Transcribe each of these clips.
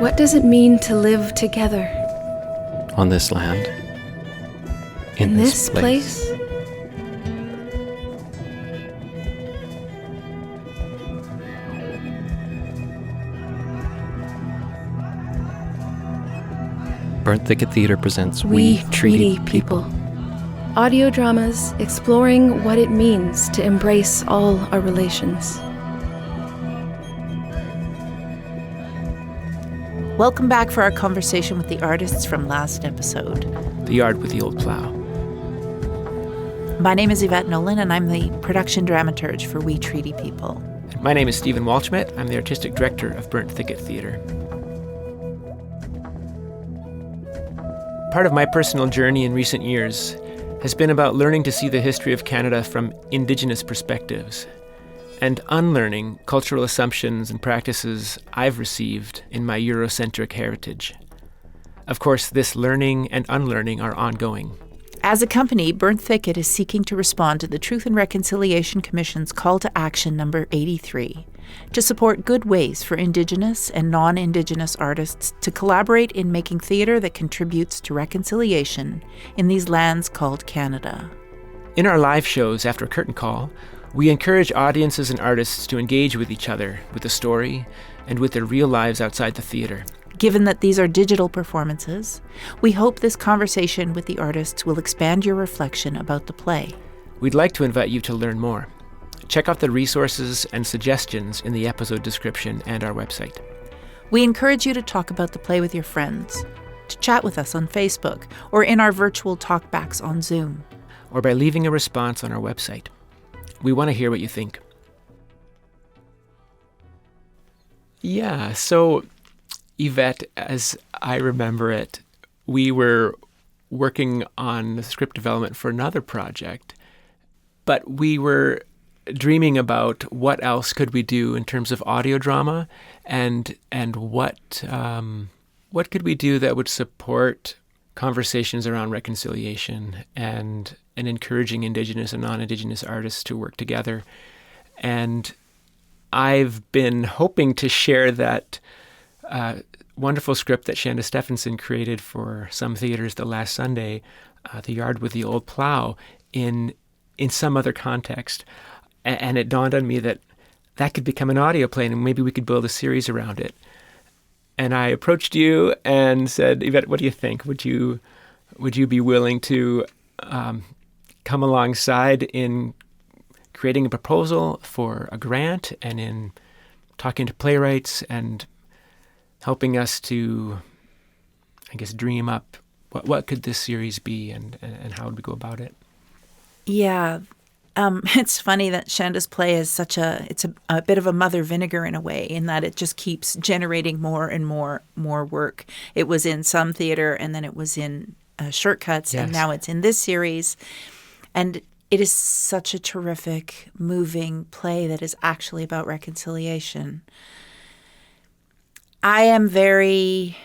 What does it mean to live together? On this land. In this place? Burnt Thicket Theatre presents We Treaty People. Audio dramas exploring what it means to embrace all our relations. Welcome back for our conversation with the artists from last episode. The Yard with the Old Plow. My name is Yvette Nolan, and I'm the production dramaturge for We Treaty People. My name is Stephen Waldschmidt. I'm the artistic director of Burnt Thicket Theatre. Part of my personal journey in recent years has been about learning to see the history of Canada from Indigenous perspectives and unlearning cultural assumptions and practices I've received in my Eurocentric heritage. Of course, this learning and unlearning are ongoing. As a company, Burnt Thicket is seeking to respond to the Truth and Reconciliation Commission's call to action number 83 to support good ways for Indigenous and non-Indigenous artists to collaborate in making theatre that contributes to reconciliation in these lands called Canada. In our live shows after a curtain call, we encourage audiences and artists to engage with each other, with the story, and with their real lives outside the theatre. Given that these are digital performances, we hope this conversation with the artists will expand your reflection about the play. We'd like to invite you to learn more. Check out the resources and suggestions in the episode description and our website. We encourage you to talk about the play with your friends, to chat with us on Facebook, or in our virtual talkbacks on Zoom. Or by leaving a response on our website. We want to hear what you think. Yeah, so Yvette, as I remember it, we were working on the script development for another project, but we were dreaming about what else could we do in terms of audio drama and what could we do that would support conversations around reconciliation and encouraging Indigenous and non-Indigenous artists to work together. And I've been hoping to share that wonderful script that Shanda Stephenson created for some theaters the last Sunday, The Yard with the Old Plow, in some other context. And it dawned on me that could become an audio play and maybe we could build a series around it. And I approached you and said, Yvette, what do you think? Would you be willing to come alongside in creating a proposal for a grant and in talking to playwrights and helping us to, I guess, dream up what could this series be and how would we go about it? Yeah. It's funny that Shanda's play is it's a bit of a mother vinegar in a way, in that it just keeps generating more and more work. It was in some theater, and then it was in Shortcuts, yes. And now it's in this series. And it is such a terrific, moving play that is actually about reconciliation. I am very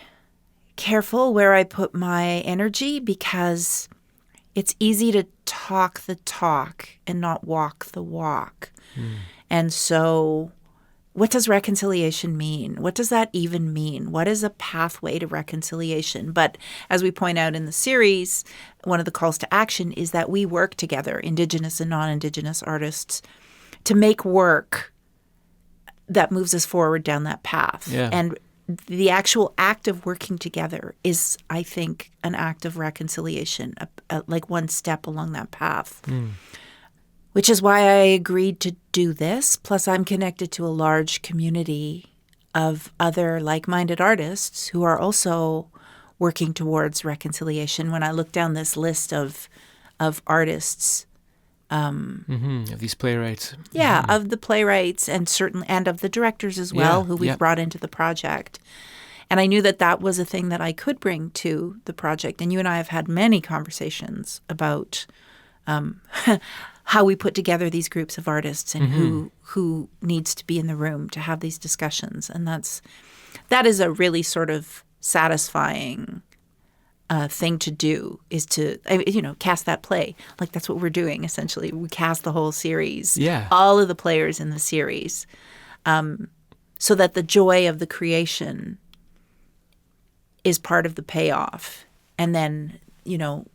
careful where I put my energy because it's easy to talk the talk and not walk the walk. And so what does reconciliation mean? What does that even mean? What is a pathway to reconciliation? But as we point out in the series, one of the calls to action is that we work together, Indigenous and non-Indigenous artists, to make work that moves us forward down that path. Yeah. And the actual act of working together is, I think, an act of reconciliation, like one step along that path. Which is why I agreed to do this. Plus, I'm connected to a large community of other like-minded artists who are also working towards reconciliation. When I look down this list of artists, Of these playwrights. yeah, of the playwrights and certainly and of the directors as well, Yeah, who we've yep. brought into the project. And I knew that was a thing that I could bring to the project. And you and I have had many conversations about how we put together these groups of artists and who needs to be in the room to have these discussions. And that is a really sort of satisfying thing to do, is to, cast that play. Like, that's what we're doing, essentially. We cast the whole series, Yeah. all of the players in the series, so that the joy of the creation is part of the payoff. And then,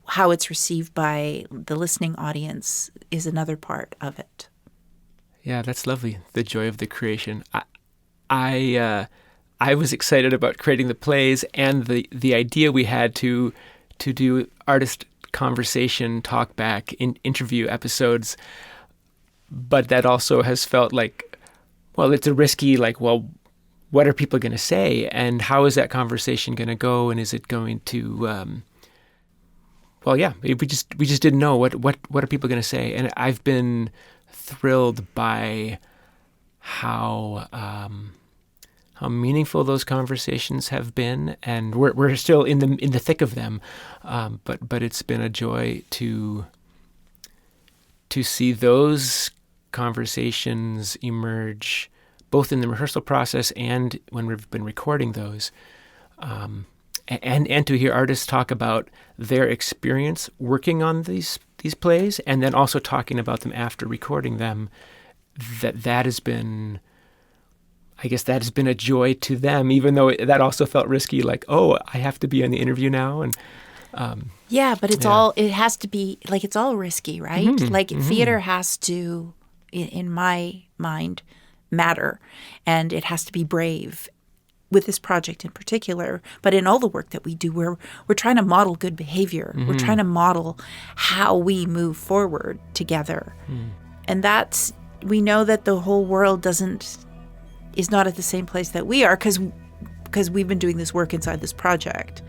how it's received by the listening audience is another part of it. Yeah, that's lovely. The joy of the creation. I was excited about creating the plays and the idea we had to do artist conversation, talk back, interview episodes. But that also has felt like, well, it's a risky, what are people going to say? And how is that conversation going to go? And is it going to, we just didn't know what are people going to say? And I've been thrilled by how meaningful those conversations have been, and we're still in the thick of them. But it's been a joy to see those conversations emerge, both in the rehearsal process and when we've been recording those, and to hear artists talk about their experience working on these plays, and then also talking about them after recording them. That has been, I guess, that has been a joy to them, even though that also felt risky. Like, oh, I have to be on the interview now, and but it has to be it's all risky, right? Mm-hmm. Theater has to, in my mind, matter, and it has to be brave. With this project in particular, but in all the work that we do, we're trying to model good behavior. We're trying to model how we move forward together, and that's, we know that the whole world is not at the same place that we are because we've been doing this work inside this project.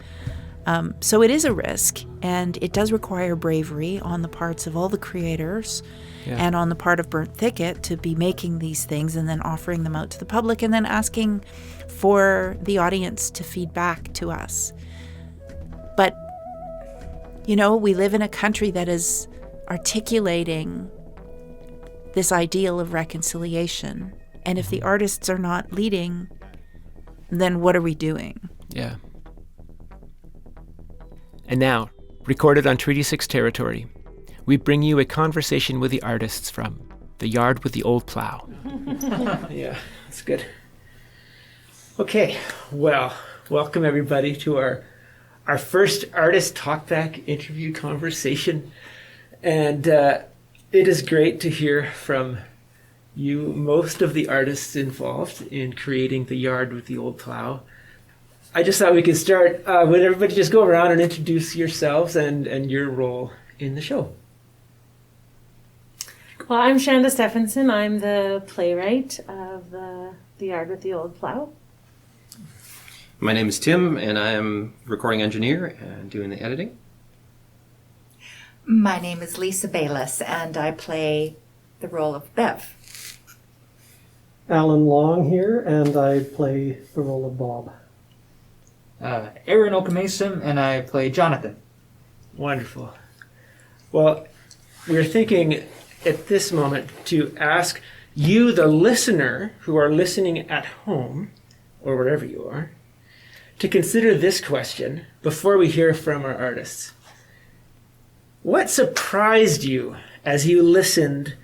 So it is a risk, and it does require bravery on the parts of all the creators. Yeah. And on the part of Burnt Thicket to be making these things and then offering them out to the public and then asking for the audience to feed back to us. But, we live in a country that is articulating this ideal of reconciliation. And if the artists are not leading, then what are we doing? Yeah. And now, recorded on Treaty 6 territory, we bring you a conversation with the artists from The Yard with the Old Plow. Yeah, that's good. Okay, well, welcome everybody to our first artist talkback interview conversation. And it is great to hear from you, most of the artists involved in creating The Yard with the Old Plow. I just thought we could start, would everybody just go around and introduce yourselves and your role in the show? Well, I'm Shanda Stephenson. I'm the playwright of the Yard with the Old Plow. My name is Tim, and I am recording engineer and doing the editing. My name is Lisa Bayless, and I play the role of Bev. Alan Long here, and I play the role of Bob. Aaron Okamason, and I play Jonathan. Wonderful. Well, we're thinking at this moment to ask you, the listener, who are listening at home, or wherever you are, to consider this question before we hear from our artists. What surprised you as you listened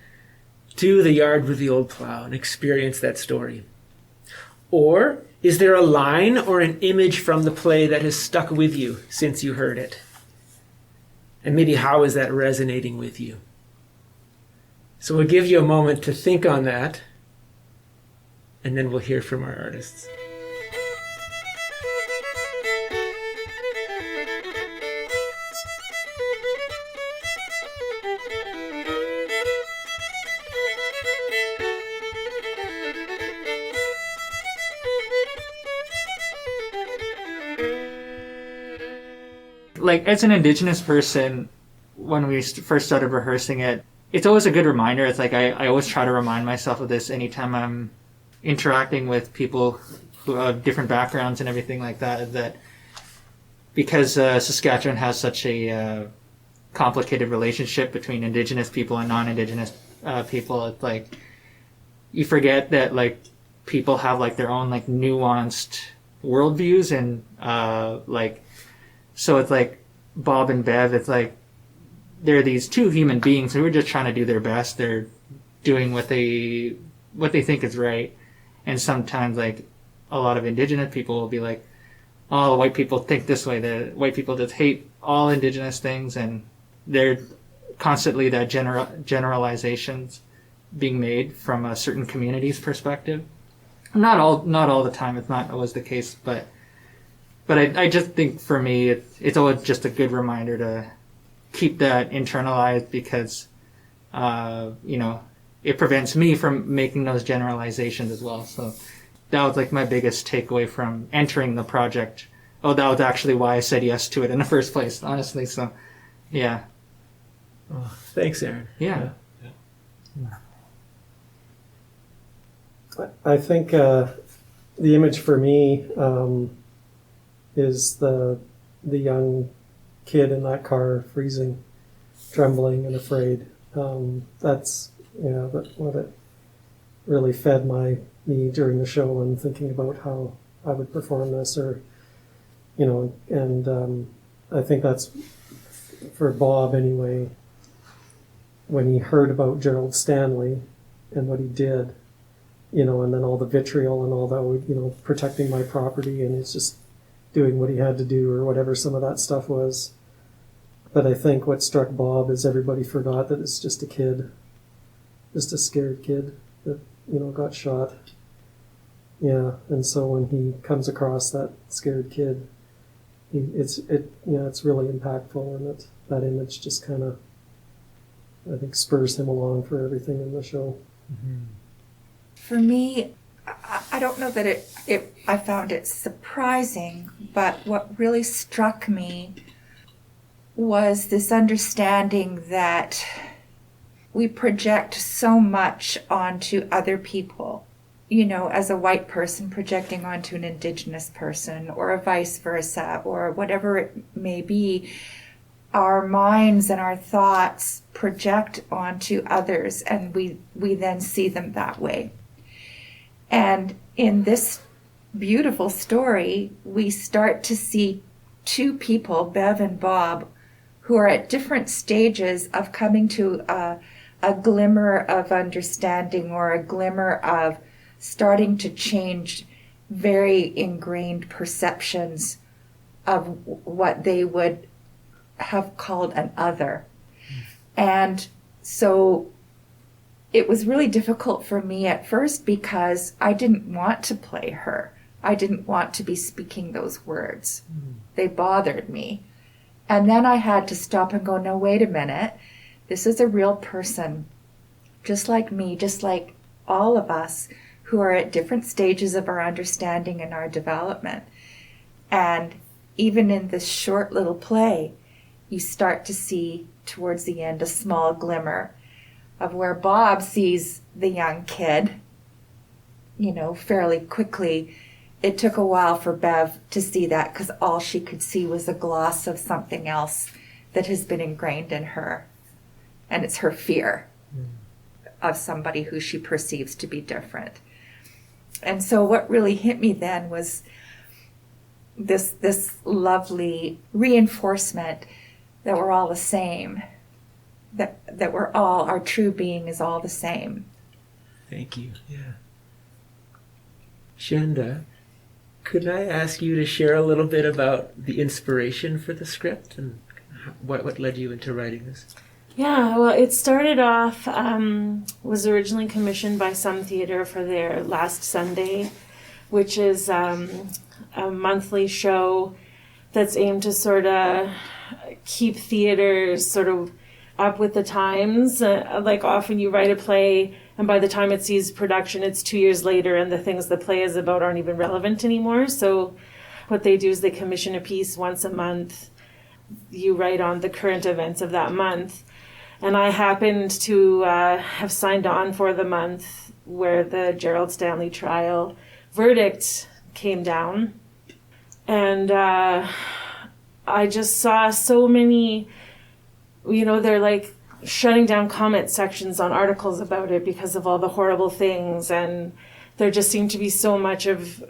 to The Yard with the Old Plow and experienced that story? Or is there a line or an image from the play that has stuck with you since you heard it? And maybe how is that resonating with you? So we'll give you a moment to think on that, and then we'll hear from our artists. As an Indigenous person, when we first started rehearsing it, it's always a good reminder. It's I always try to remind myself of this anytime I'm interacting with people who have different backgrounds and everything like that, that because Saskatchewan has such a complicated relationship between Indigenous people and non-Indigenous people, it's you forget that people have their own nuanced worldviews, and so it's Bob and Bev, it's they're these two human beings who are just trying to do their best. They're doing what they think is right. And sometimes a lot of Indigenous people will be all white people think this way. The white people just hate all Indigenous things, and they're constantly that generalizations being made from a certain community's perspective. Not all the time. It's not always the case, but I just think for me, it's always just a good reminder to keep that internalized, because it prevents me from making those generalizations as well. So that was like my biggest takeaway from entering the project. Oh, that was actually why I said yes to it in the first place, honestly. So, yeah. Oh, thanks, Aaron. Yeah. I think the image for me is the young kid in that car, freezing, trembling, and afraid. That's what it really fed me during the show, and thinking about how I would perform this, or and I think that's for Bob anyway. When he heard about Gerald Stanley and what he did, and then all the vitriol and all that, protecting my property, and he's just doing what he had to do, or whatever some of that stuff was. But I think what struck Bob is everybody forgot that it's just a kid, just a scared kid that, got shot. Yeah, and so when he comes across that scared kid, it's really impactful, and that image just kind of, I think, spurs him along for everything in the show. Mm-hmm. For me, I don't know that I found it surprising, but what really struck me was this understanding that we project so much onto other people, as a white person projecting onto an Indigenous person, or a vice versa, or whatever it may be. Our minds and our thoughts project onto others, and we then see them that way. And in this beautiful story, we start to see two people, Bev and Bob, who are at different stages of coming to a glimmer of understanding, or a glimmer of starting to change very ingrained perceptions of what they would have called an other. And so it was really difficult for me at first, because I didn't want to play her. I didn't want to be speaking those words. They bothered me. And then I had to stop and go, no, wait a minute. This is a real person, just like me, just like all of us, who are at different stages of our understanding and our development. And even in this short little play, you start to see towards the end a small glimmer of where Bob sees the young kid, fairly quickly. It took a while for Bev to see that, because all she could see was a gloss of something else that has been ingrained in her. And it's her fear of somebody who she perceives to be different. And so what really hit me then was this lovely reinforcement that we're all the same, that we're all, our true being is all the same. Thank you. Yeah. Shanda, could I ask you to share a little bit about the inspiration for the script, and what led you into writing this? Yeah, well, it started off, was originally commissioned by Some Theatre for their Last Sunday, which is a monthly show that's aimed to sort of keep theaters sort of up with the times. Like often you write a play, and by the time it sees production, it's 2 years later, and the things the play is about aren't even relevant anymore. So what they do is they commission a piece once a month. You write on the current events of that month. And I happened to have signed on for the month where the Gerald Stanley trial verdict came down. And I just saw so many, they're like shutting down comment sections on articles about it because of all the horrible things. And there just seemed to be so much of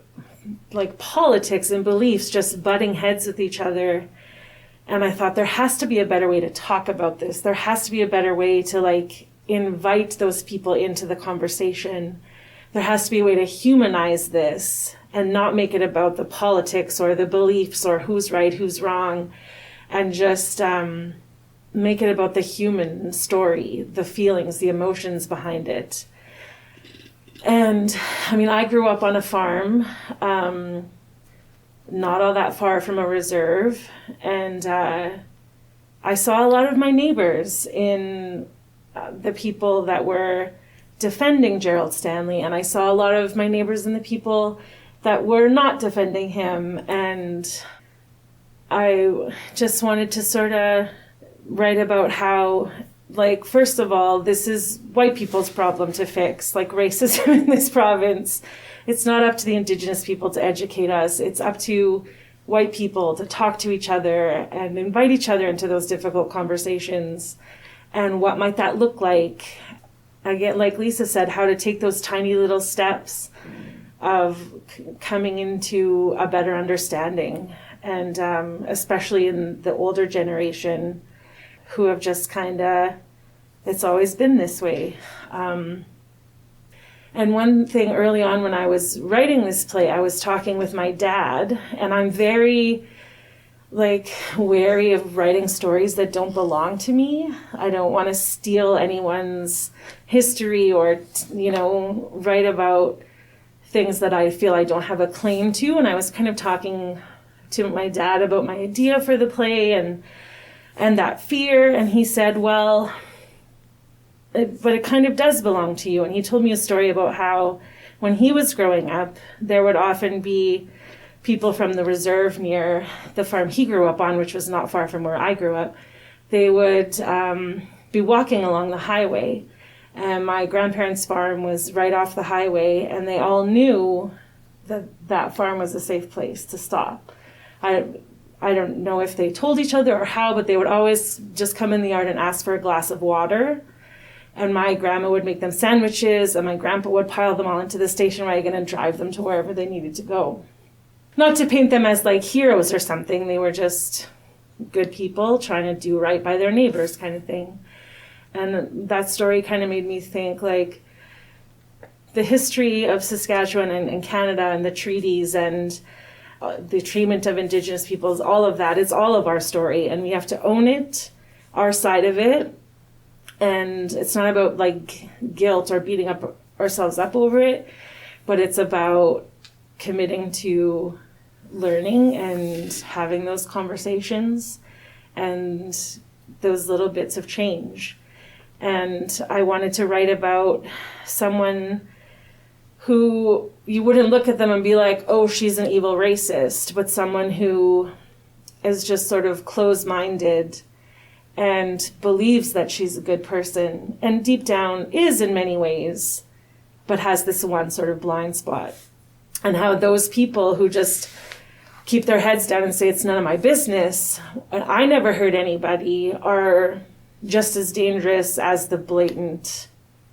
like politics and beliefs just butting heads with each other. And I thought there has to be a better way to talk about this. There has to be a better way to like invite those people into the conversation. there has to be a way to humanize this and not make it about the politics or the beliefs or who's right, who's wrong, and just make it about the human story, the feelings, the emotions behind it. And I mean, I grew up on a farm, not all that far from a reserve, and I saw a lot of my neighbors in the people that were defending Gerald Stanley, and I saw a lot of my neighbors in the people that were not defending him, and I just wanted to sort of write about how, like, first of all, this is white people's problem to fix, like racism in this province. It's not up to the Indigenous people to educate us. It's up to white people to talk to each other and invite each other into those difficult conversations. And what might that look like? Again, like Lisa said, how to take those tiny little steps of coming into a better understanding. And especially in the older generation who have just kind of, it's always been this way. And one thing early on when I was writing this play, I was talking with my dad, and I'm very wary of writing stories that don't belong to me. I don't want to steal anyone's history or, write about things that I feel I don't have a claim to. And I was kind of talking to my dad about my idea for the play and that fear. And he said, well, but it kind of does belong to you. And he told me a story about how when he was growing up, there would often be people from the reserve near the farm he grew up on, which was not far from where I grew up. They would be walking along the highway. And my grandparents' farm was right off the highway, and they all knew that that farm was a safe place to stop. I don't know if they told each other or how, but they would always just come in the yard and ask for a glass of water. And my grandma would make them sandwiches, and my grandpa would pile them all into the station wagon and drive them to wherever they needed to go. Not to paint them as like heroes or something. They were just good people trying to do right by their neighbors kind of thing. And that story kind of made me think, like, the history of Saskatchewan and Canada and the treaties and the treatment of Indigenous peoples, all of that, it's all of our story. And we have to own it, our side of it. And it's not about like guilt or beating up ourselves up over it, but it's about committing to learning and having those conversations and those little bits of change. And I wanted to write about someone who you wouldn't look at them and be like, oh, she's an evil racist, but someone who is just sort of closed-minded and believes that she's a good person, and deep down is in many ways, but has this one sort of blind spot. And how those people who just keep their heads down and say it's none of my business, and I never hurt anybody, are just as dangerous as the blatant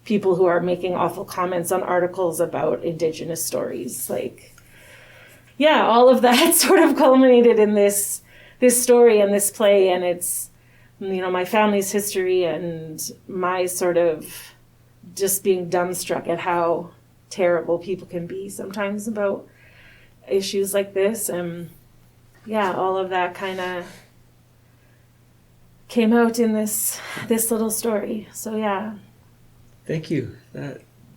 people who are making awful comments on articles about Indigenous stories. Like, yeah, all of that sort of culminated in this story and this play, and it's, my family's history and my sort of just being dumbstruck at how terrible people can be sometimes about issues like this. And yeah, all of that kind of came out in this little story. So yeah. Thank you.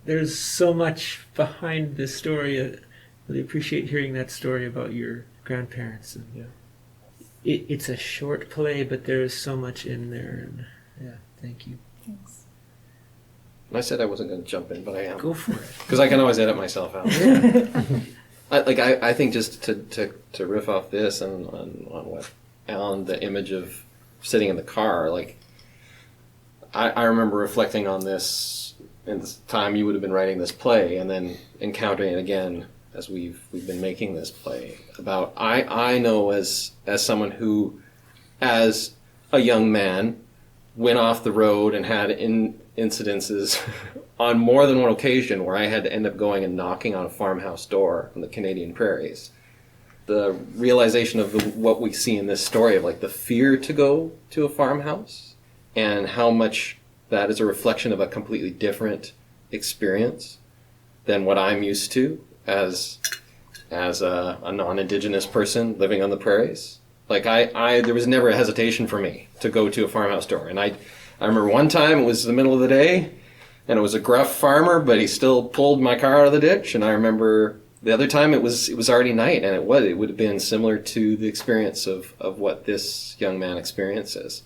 There's so much behind this story. I really appreciate hearing that story about your grandparents. And yeah, it's a short play, but there is so much in there. And yeah, thank you. Thanks. I said I wasn't going to jump in, but I am. Go for it. Because I can always edit myself out. Yeah. I think just to riff off this and on the image of sitting in the car, like I remember reflecting on this in the time you would have been writing this play, and then encountering it again as we've been making this play. About I know as someone who, as a young man, went off the road and had incidences on more than one occasion where I had to end up going and knocking on a farmhouse door on the Canadian prairies. The realization of what we see in this story of like the fear to go to a farmhouse and how much that is a reflection of a completely different experience than what I'm used to as a non-Indigenous person living on the prairies. Like I there was never a hesitation for me to go to a farmhouse door. And I remember one time it was the middle of the day and it was a gruff farmer, but he still pulled my car out of the ditch. And I remember the other time it was already night, and it would have been similar to the experience of what this young man experiences.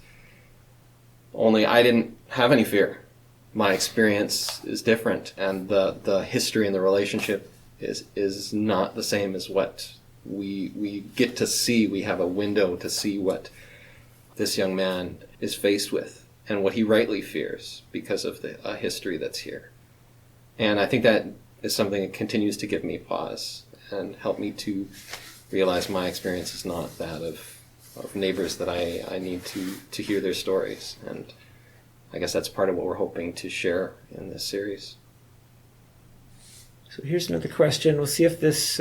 Only I didn't have any fear. My experience is different, and the history and the relationship is not the same as what we get to see. We have a window to see what this young man is faced with and what he rightly fears because of the history that's here. And I think that is something that continues to give me pause and help me to realize my experience is not that of neighbors that I need to hear their stories. And I guess that's part of what we're hoping to share in this series. So here's another question. We'll see if this,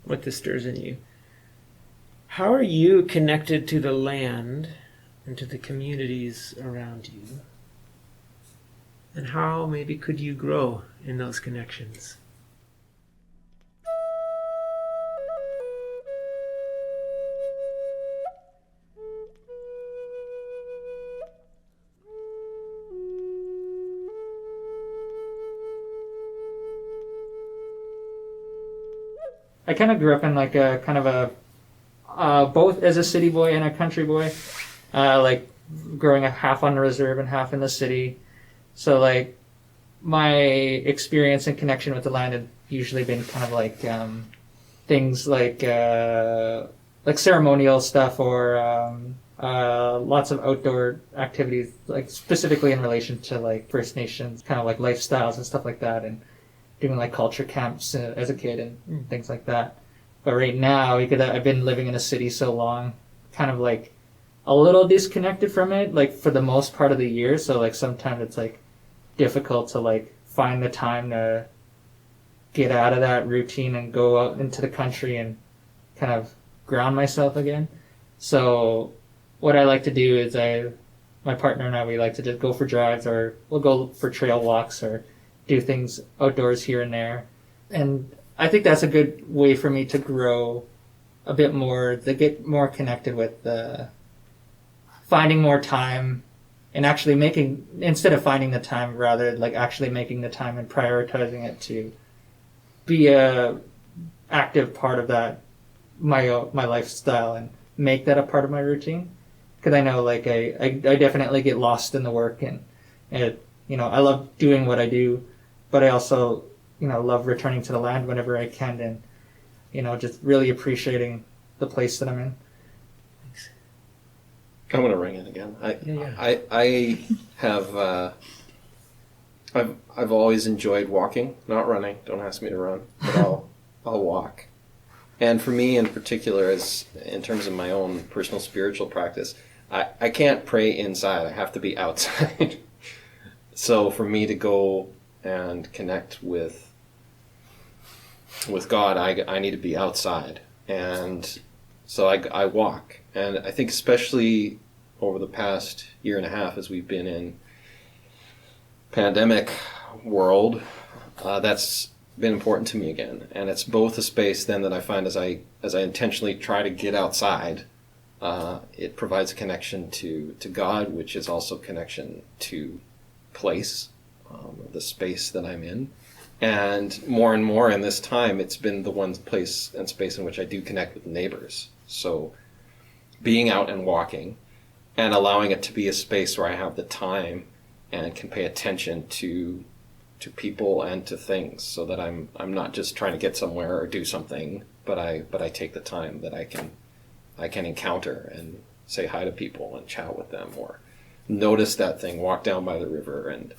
what this stirs in you. How are you connected to the land and to the communities around you? And how maybe could you grow in those connections? I kind of grew up in like a kind of a both as a city boy and a country boy, like growing up half on the reserve and half in the city. So like my experience and connection with the land had usually been kind of like things like ceremonial stuff or lots of outdoor activities, like specifically in relation to like First Nations kind of like lifestyles and stuff like that, and doing like culture camps as a kid and things like that. But right now, because I've been living in a city so long, kind of like a little disconnected from it, like for the most part of the year. So like sometimes it's like difficult to like find the time to get out of that routine and go out into the country and kind of ground myself again. So what I like to do is my partner and I, we like to just go for drives, or we'll go for trail walks or do things outdoors here and there. And I think that's a good way for me to grow a bit more, to get more connected with finding more time and actually making, instead of finding the time, rather like actually making the time and prioritizing it to be a active part of that, my lifestyle, and make that a part of my routine. Because I know like I definitely get lost in the work, and it, I love doing what I do, but I also, love returning to the land whenever I can, and, just really appreciating the place that I'm in. Thanks. I'm going to ring it again. I have, I've always enjoyed walking, not running. Don't ask me to run, but I'll walk. And for me in particular, in terms of my own personal spiritual practice, I can't pray inside. I have to be outside. So for me to go and connect with God, I need to be outside. And so I walk. And I think especially over the past year and a half, as we've been in pandemic world, that's been important to me again. And it's both a space then that I find as I intentionally try to get outside, it provides a connection to God, which is also connection to place, the space that I'm in. And more in this time, it's been the one place and space in which I do connect with neighbors. So being out and walking and allowing it to be a space where I have the time and can pay attention to people and to things, so that I'm not just trying to get somewhere or do something, but I take the time that I can encounter and say hi to people and chat with them, or notice that thing, walk down by the river and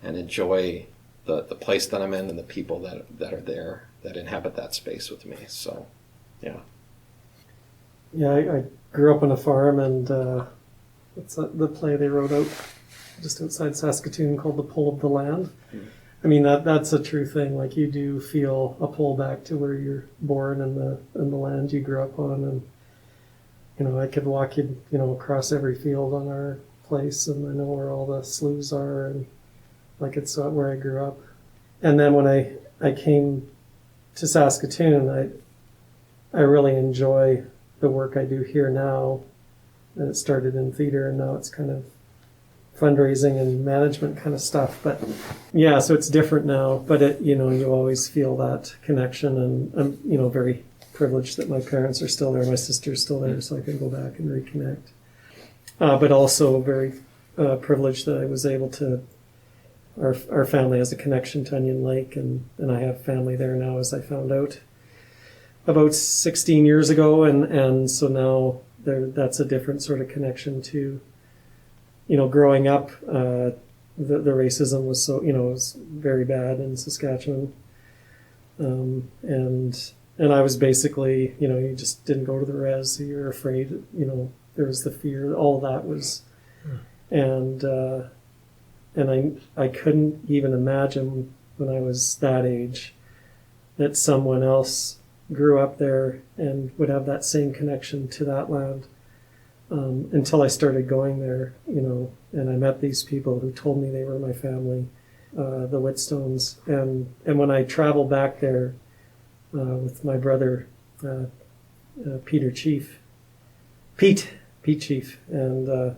enjoy the place that I'm in and the people that are there, that inhabit that space with me. So, yeah. Yeah, I grew up on a farm, and it's the play they wrote out just outside Saskatoon called The Pull of the Land. Mm. I mean, that's a true thing. Like, you do feel a pull back to where you're born and the land you grew up on. And, I could walk across every field on our place, and I know where all the sloughs are, and like it's where I grew up. And then when I came to Saskatoon, I really enjoy the work I do here now. And it started in theater, and now it's kind of fundraising and management kind of stuff. But yeah, so it's different now. But it, you always feel that connection, and I'm, very privileged that my parents are still there, my sister's still there, so I can go back and reconnect. But also very privileged that I was able to. Our family has a connection to Onion Lake, and I have family there now, as I found out about 16 years ago, and so now that's a different sort of connection to, growing up. The racism was so, it was very bad in Saskatchewan, and I was basically, you just didn't go to the res. You're afraid, there was the fear. All of that was, and I couldn't even imagine when I was that age that someone else grew up there and would have that same connection to that land, until I started going there, and I met these people who told me they were my family, the Whitstones. And when I traveled back there with my brother, Pete Chief, and,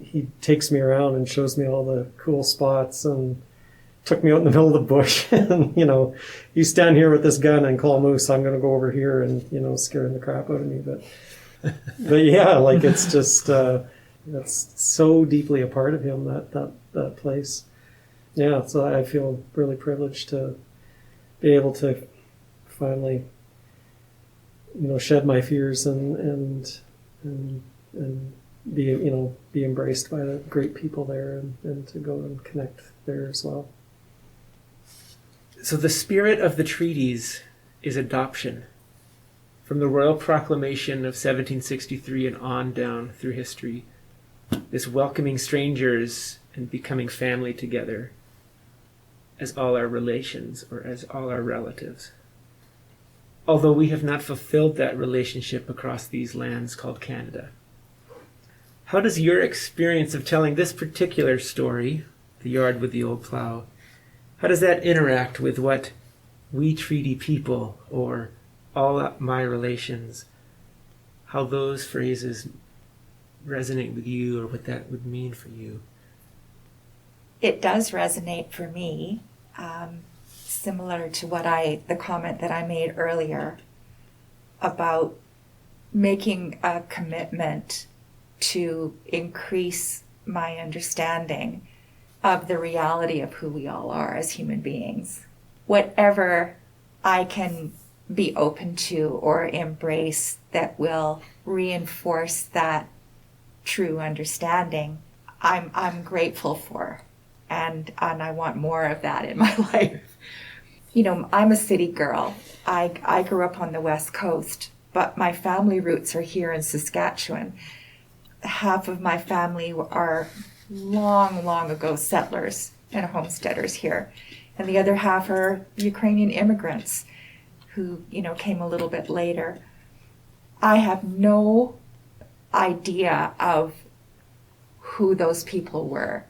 he takes me around and shows me all the cool spots, and took me out in the middle of the bush. And, you stand here with this gun and call moose, I'm going to go over here, and, scaring the crap out of me. But yeah, like, it's just, that's so deeply a part of him, that place. Yeah. So I feel really privileged to be able to finally, shed my fears and be embraced by the great people there, and to go and connect there as well. So the spirit of the treaties is adoption. From the Royal Proclamation of 1763 and on down through history, this welcoming strangers and becoming family together as all our relations, or as all our relatives. Although we have not fulfilled that relationship across these lands called Canada. How does your experience of telling this particular story, The Yard with the Old Plow, how does that interact with what we treaty people, or all my relations, how those phrases resonate with you, or what that would mean for you? It does resonate for me, similar to the comment that I made earlier about making a commitment to increase my understanding of the reality of who we all are as human beings. Whatever I can be open to or embrace that will reinforce that true understanding, I'm grateful for, and I want more of that in my life. I'm a city girl. I grew up on the West Coast, but my family roots are here in Saskatchewan. Half of my family are long ago settlers and homesteaders here, and the other half are Ukrainian immigrants who, came a little bit later. I have no idea of who those people were.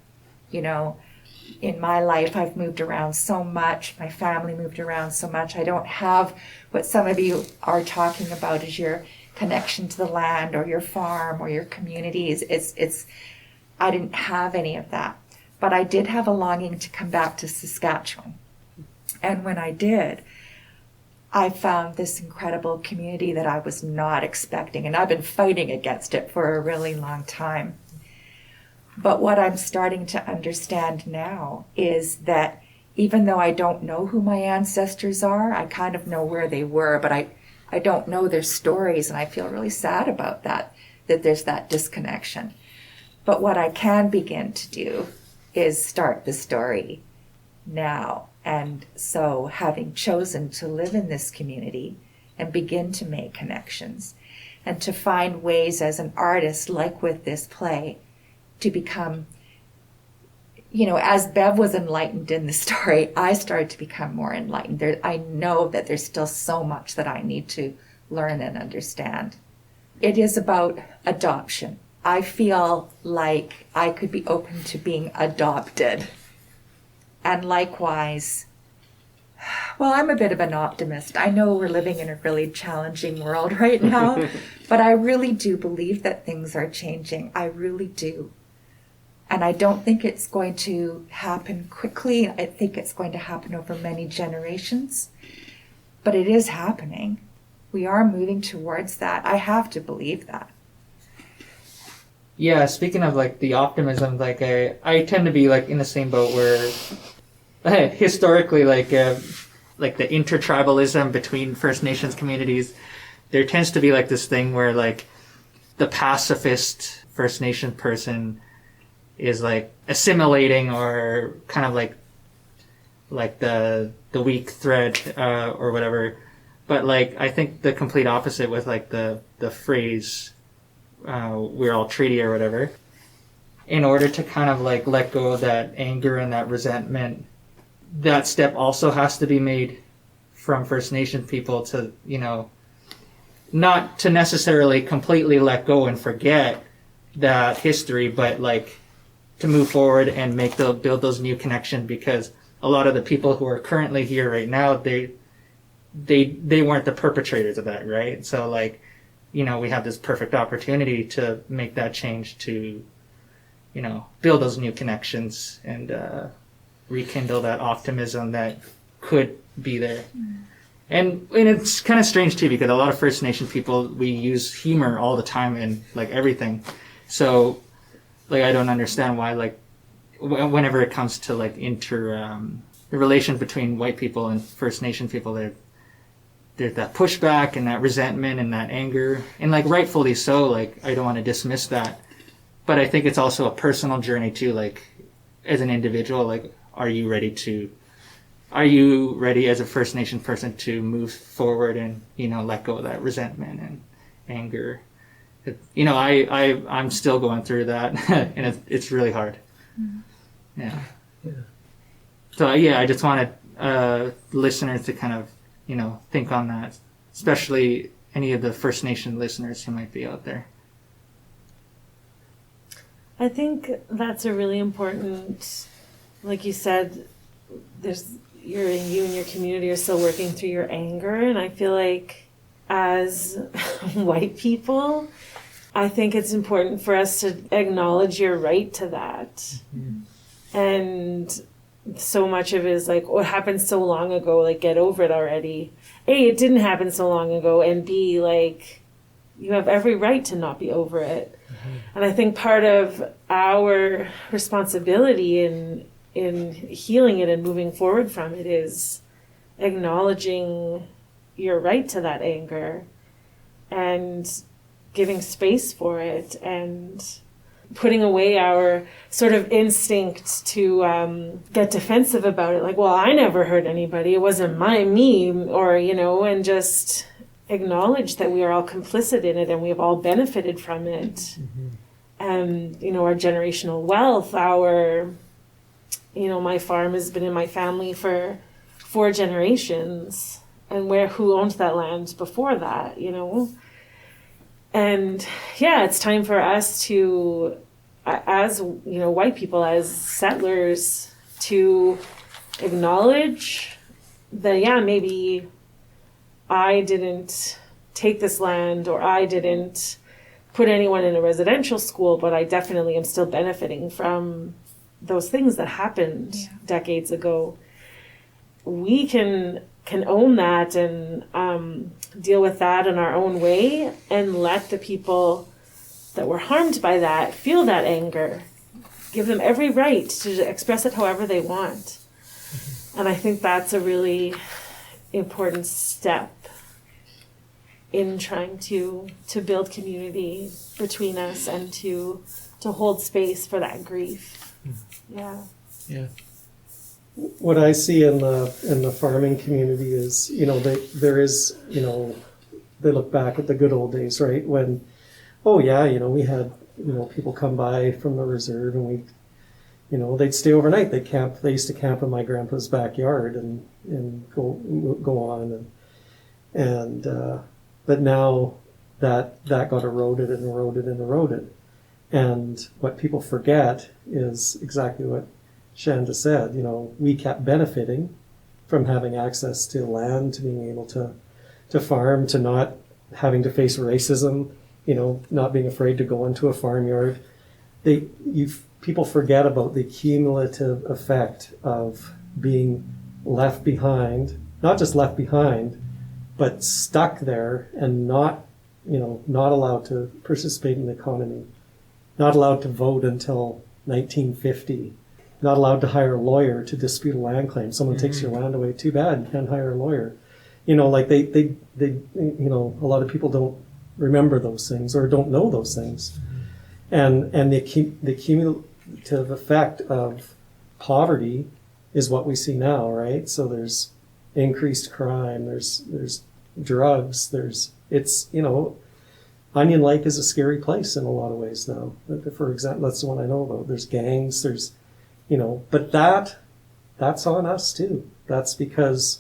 In my life, I've moved around so much. My family moved around so much. I don't have what some of you are talking about as your connection to the land or your farm or your communities. I didn't have any of that, but I did have a longing to come back to Saskatchewan. And when I did, I found this incredible community that I was not expecting, and I've been fighting against it for a really long time. But what I'm starting to understand now is that even though I don't know who my ancestors are, I kind of know where they were, but I don't know their stories, and I feel really sad about that there's that disconnection. But what I can begin to do is start the story now. And so, having chosen to live in this community and begin to make connections and to find ways as an artist, like with this play, to become, as Bev was enlightened in the story, I started to become more enlightened. I know that there's still so much that I need to learn and understand. It is about adoption. I feel like I could be open to being adopted. And likewise, well, I'm a bit of an optimist. I know we're living in a really challenging world right now, but I really do believe that things are changing. I really do. And I don't think it's going to happen quickly. I think it's going to happen over many generations. But it is happening. We are moving towards that. I have to believe that. Yeah, speaking of like the optimism, like I tend to be like in the same boat where historically like the intertribalism between First Nations communities, there tends to be like this thing where like the pacifist First Nation person is like assimilating or kind of like the weak thread or whatever. But like I think the complete opposite with like the phrase we're all treaty or whatever. In order to kind of like let go of that anger and that resentment, that step also has to be made from First Nation people to, you know, not to necessarily completely let go and forget that history, but like to move forward and build those new connections, because a lot of the people who are currently here right now, they weren't the perpetrators of that, right? So like, you know, we have this perfect opportunity to make that change, to, you know, build those new connections and rekindle that optimism that could be there. And it's kind of strange too, because a lot of First Nation people, we use humor all the time in like everything. So like, I don't understand why, like, whenever it comes to like the relations between white people and First Nation people, there's that pushback and that resentment and that anger, and like rightfully so. Like, I don't want to dismiss that, but I think it's also a personal journey too. Like, as an individual, like, are you ready as a First Nation person to move forward and, you know, let go of that resentment and anger? You know, I'm still going through that, and it's really hard. Yeah. So yeah, I just wanted listeners to kind of, you know, think on that, especially any of the First Nation listeners who might be out there. I think that's a really important, like you said, you and your community are still working through your anger, and I feel like as white people, I think it's important for us to acknowledge your right to that. Mm-hmm. And so much of it is like, what happened so long ago, like, get over it already. A, it didn't happen so long ago, and B, like, you have every right to not be over it. Mm-hmm. And I think part of our responsibility in healing it and moving forward from it is acknowledging your right to that anger and giving space for it, and putting away our sort of instinct to get defensive about it. Like, well, I never hurt anybody. It wasn't me, or, you know, and just acknowledge that we are all complicit in it and we have all benefited from it. Mm-hmm. And, you know, our generational wealth, my farm has been in my family for 4 generations, and who owned that land before that, you know? And yeah, it's time for us to, as, you know, white people, as settlers, to acknowledge that, yeah, maybe I didn't take this land, or I didn't put anyone in a residential school, but I definitely am still benefiting from those things that happened decades ago. We can own that and deal with that in our own way, and let the people that were harmed by that feel that anger. Give them every right to express it however they want. And I think that's a really important step in trying to build community between us and to hold space for that grief. Yeah. Yeah. What I see in the farming community is, you know, there is, you know, they look back at the good old days, right? When, oh yeah, you know, we had, you know, people come by from the reserve, and we, you know, they'd stay overnight. They used to camp in my grandpa's backyard and go on but now that got eroded. And what people forget is exactly what Shanda said, we kept benefiting from having access to land, to being able to farm, to not having to face racism, not being afraid to go into a farmyard. People forget about the cumulative effect of being left behind, not just left behind, but stuck there and not allowed to participate in the economy, not allowed to vote until 1950, not allowed to hire a lawyer to dispute a land claim. Someone takes your land away, too bad, you can't hire a lawyer. Like they a lot of people don't remember those things or don't know those things. And the cumulative effect of poverty is what we see now, right? So there's increased crime, there's drugs, Onion Lake is a scary place in a lot of ways now. For example, that's the one I know about. There's gangs, but that's on us too. That's because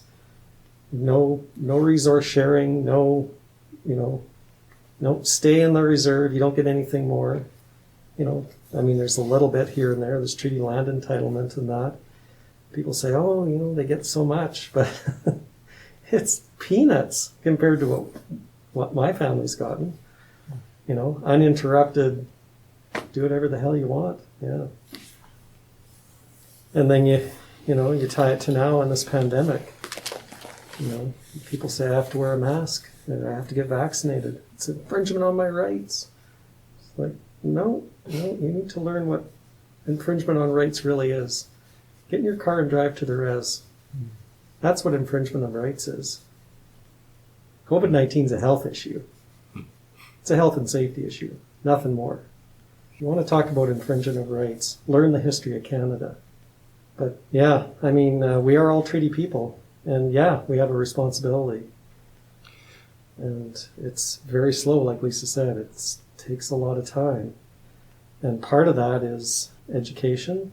no resource sharing, no, stay in the reserve, you don't get anything more. There's a little bit here and there, there's treaty land entitlement and that. People say, they get so much, but it's peanuts compared to what my family's gotten. Uninterrupted, do whatever the hell you want. Yeah. And then you tie it to now in this pandemic. People say I have to wear a mask and I have to get vaccinated. It's an infringement on my rights. It's like, no, you need to learn what infringement on rights really is. Get in your car and drive to the res. That's what infringement of rights is. COVID-19 is a health issue. It's a health and safety issue, nothing more. If you want to talk about infringement of rights, learn the history of Canada. But yeah, we are all treaty people, and yeah, we have a responsibility. And it's very slow, like Lisa said. It takes a lot of time. And part of that is education.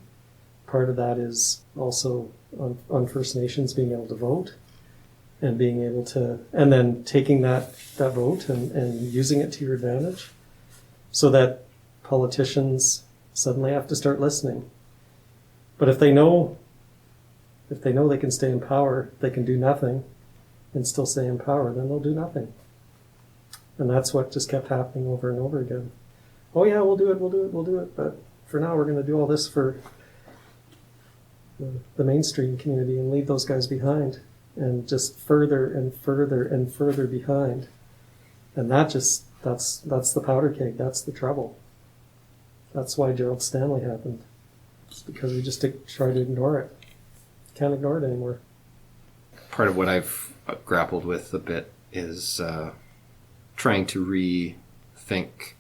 Part of that is also on First Nations being able to vote and being able to, and then taking that vote and using it to your advantage so that politicians suddenly have to start listening. But if they know they can stay in power, they can do nothing and still stay in power, then they'll do nothing. And that's what just kept happening over and over again. Oh yeah, we'll do it. But for now, we're going to do all this for the mainstream community and leave those guys behind and just further and further and further behind. And that's the powder keg. That's the trouble. That's why Gerald Stanley happened. It's because we just try to ignore it. Can't ignore it anymore. Part of what I've grappled with a bit is trying to rethink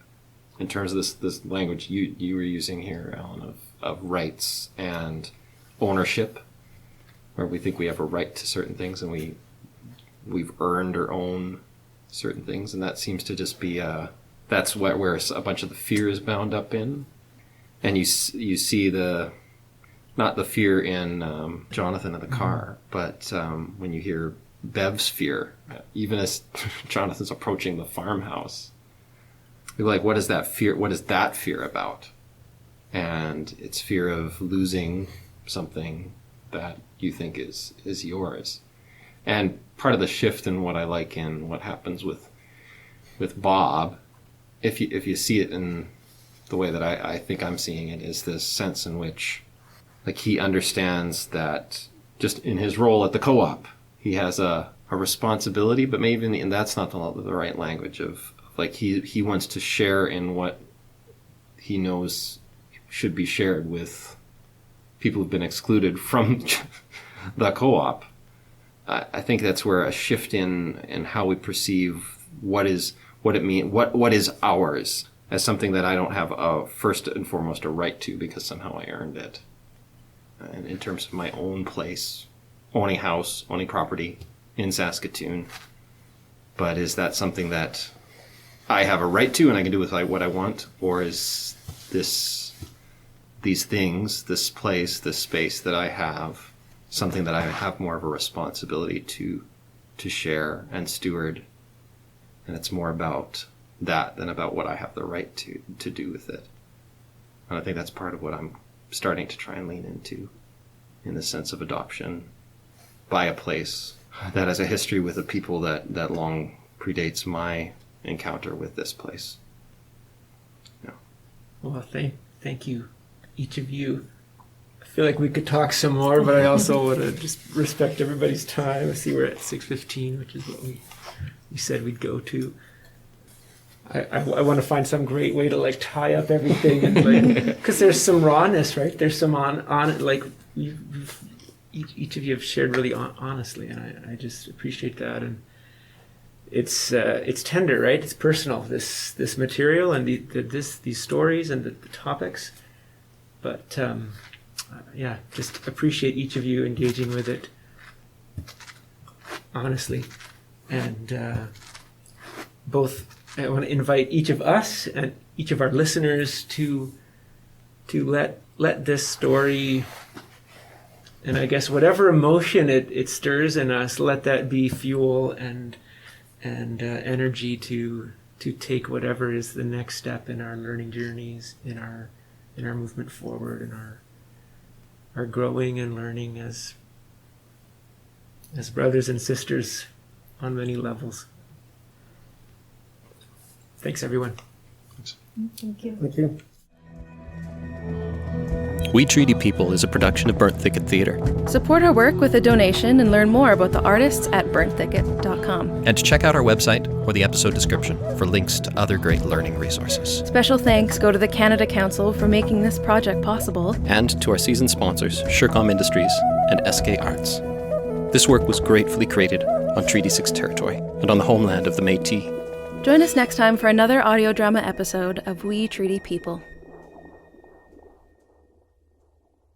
in terms of this language you were using here, Alan, of rights and ownership, where we think we have a right to certain things and we've earned or own certain things, and that seems to just be that's where a bunch of the fear is bound up in. And you see not the fear in Jonathan in the car, but when you hear Bev's fear, even as Jonathan's approaching the farmhouse, you're like, what is that fear? What is that fear about? And it's fear of losing something that you think is yours. And part of the shift in what I like in what happens with Bob, if you see it in the way that I think I'm seeing it, is this sense in which, like, he understands that just in his role at the co-op, he has a responsibility, but maybe and that's not the right language of, like, he wants to share in what he knows should be shared with people who've been excluded from the co-op. I think that's where a shift in how we perceive what is ours as something that I don't have first and foremost a right to because somehow I earned it. And in terms of my own place, owning house, owning property in Saskatoon, but is that something that I have a right to and I can do with what I want, or is these things, this place, this space that I have, something that I have more of a responsibility to share and steward, and it's more about that than about what I have the right to do with it. And I think that's part of what I'm starting to try and lean into, in the sense of adoption by a place that has a history with a people that long predates my encounter with this place. Yeah. Well, thank you, each of you. I feel like we could talk some more, but I also want to just respect everybody's time. I see we're at 6:15, which is what we said we'd go to. I want to find some great way to like tie up everything, and like, because there's some rawness, right? There's some on it, like each of you have shared really honestly, and I just appreciate that. And it's tender, right? It's personal. This material and these stories and the topics, but yeah, just appreciate each of you engaging with it honestly, and both. I want to invite each of us and each of our listeners to let this story, and I guess whatever emotion it stirs in us, let that be fuel and energy to take whatever is the next step in our learning journeys, in our movement forward, in our growing and learning as brothers and sisters on many levels. Thanks, everyone. Thank you. Thank you. We Treaty People is a production of Burnt Thicket Theatre. Support our work with a donation and learn more about the artists at burntthicket.com. And to check out our website or the episode description for links to other great learning resources. Special thanks go to the Canada Council for making this project possible. And to our season sponsors, Surecom Industries and SK Arts. This work was gratefully created on Treaty 6 territory and on the homeland of the Métis. Join us next time for another audio drama episode of We Treaty People.